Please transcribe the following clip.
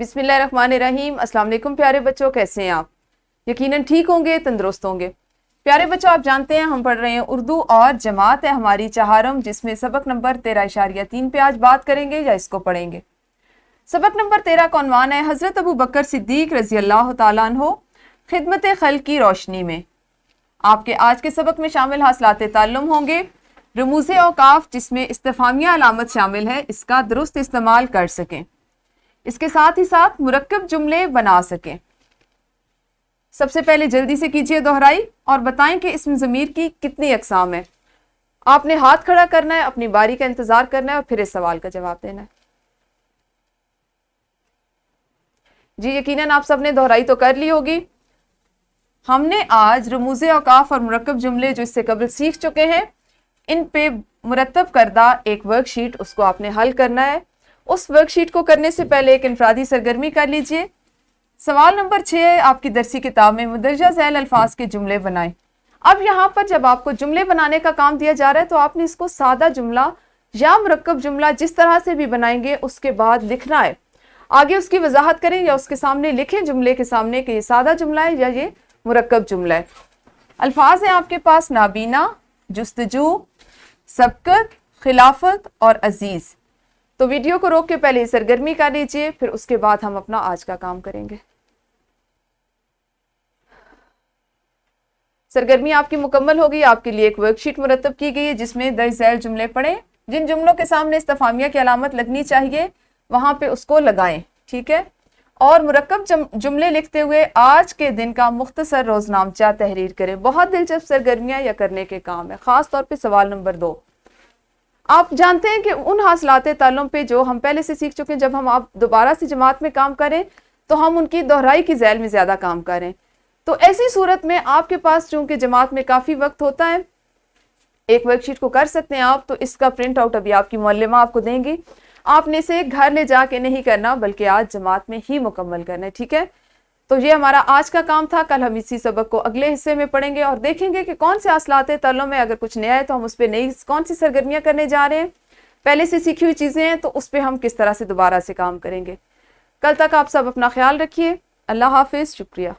بسم اللہ الرحمن الرحیم۔ السلام علیکم پیارے بچوں، کیسے ہیں آپ؟ یقیناً ٹھیک ہوں گے، تندرست ہوں گے۔ پیارے بچوں، آپ جانتے ہیں ہم پڑھ رہے ہیں اردو اور جماعت ہے ہماری چہارم، جس میں سبق نمبر 13.3 پہ آج بات کریں گے یا اس کو پڑھیں گے۔ سبق نمبر 13 کا عنوان ہے حضرت ابو بکر صدیق رضی اللہ تعالیٰ عنہ خدمت خلق کی روشنی میں۔ آپ کے آج کے سبق میں شامل حاصلات تعلم ہوں گے رموز اوقاف، جس میں استفہامیہ علامت شامل ہے، اس کا درست استعمال کر سکیں، اس کے ساتھ ہی ساتھ مرکب جملے بنا سکیں۔ سب سے پہلے جلدی سے کیجئے دہرائی اور بتائیں کہ اسم ضمیر کی کتنی اقسام ہیں۔ آپ نے ہاتھ کھڑا کرنا ہے، اپنی باری کا انتظار کرنا ہے اور پھر اس سوال کا جواب دینا ہے۔ جی یقیناً آپ سب نے دہرائی تو کر لی ہوگی۔ ہم نے آج رموز اوقاف اور مرکب جملے جو اس سے قبل سیکھ چکے ہیں، ان پہ مرتب کردہ ایک ورک شیٹ، اس کو آپ نے حل کرنا ہے۔ اس ورک شیٹ کو کرنے سے پہلے ایک انفرادی سرگرمی کر لیجئے۔ سوال نمبر 6 آپ کی درسی کتاب میں مندرجہ ذیل الفاظ کے جملے بنائیں۔ اب یہاں پر جب آپ کو جملے بنانے کا کام دیا جا رہا ہے تو آپ نے اس کو سادہ جملہ یا مرکب جملہ جس طرح سے بھی بنائیں گے اس کے بعد لکھنا ہے۔ آگے اس کی وضاحت کریں یا اس کے سامنے لکھیں جملے کے سامنے کہ یہ سادہ جملہ ہے یا یہ مرکب جملہ ہے۔ الفاظ ہیں آپ کے پاس نابینا، جستجو، سبقت، خلافت اور عزیز۔ تو ویڈیو کو روک کے پہلے سرگرمی کر لیجئے، پھر اس کے بعد ہم اپنا آج کا کام کریں گے۔ سرگرمی آپ کی مکمل ہوگی، آپ کے لیے ایک ورک شیٹ مرتب کی گئی ہے جس میں درج ذیل جملے پڑھیں، جن جملوں کے سامنے استفہامیہ کی علامت لگنی چاہیے وہاں پہ اس کو لگائیں، ٹھیک ہے؟ اور مرکب جملے لکھتے ہوئے آج کے دن کا مختصر روزنامچہ تحریر کریں۔ بہت دلچسپ سرگرمیاں یا کرنے کے کام ہے، خاص طور پہ سوال نمبر 2۔ آپ جانتے ہیں کہ ان حاصلات تعلم پہ جو ہم پہلے سے سیکھ چکے ہیں، جب ہم آپ دوبارہ سے جماعت میں کام کریں تو ہم ان کی دہرائی کی ذیل میں زیادہ کام کریں۔ تو ایسی صورت میں آپ کے پاس چونکہ جماعت میں کافی وقت ہوتا ہے، ایک ورک شیٹ کو کر سکتے ہیں آپ، تو اس کا پرنٹ آؤٹ ابھی آپ کی معلمہ آپ کو دیں گی۔ آپ نے اسے گھر لے جا کے نہیں کرنا بلکہ آج جماعت میں ہی مکمل کرنا ہے، ٹھیک ہے؟ تو یہ ہمارا آج کا کام تھا۔ کل ہم اسی سبق کو اگلے حصے میں پڑھیں گے اور دیکھیں گے کہ کون سے حاصلات تعلم میں اگر کچھ نیا ہے تو ہم اس پہ نئی کون سی سرگرمیاں کرنے جا رہے ہیں، پہلے سے سیکھی ہوئی چیزیں ہیں تو اس پہ ہم کس طرح سے دوبارہ سے کام کریں گے۔ کل تک آپ سب اپنا خیال رکھیے۔ اللہ حافظ، شکریہ۔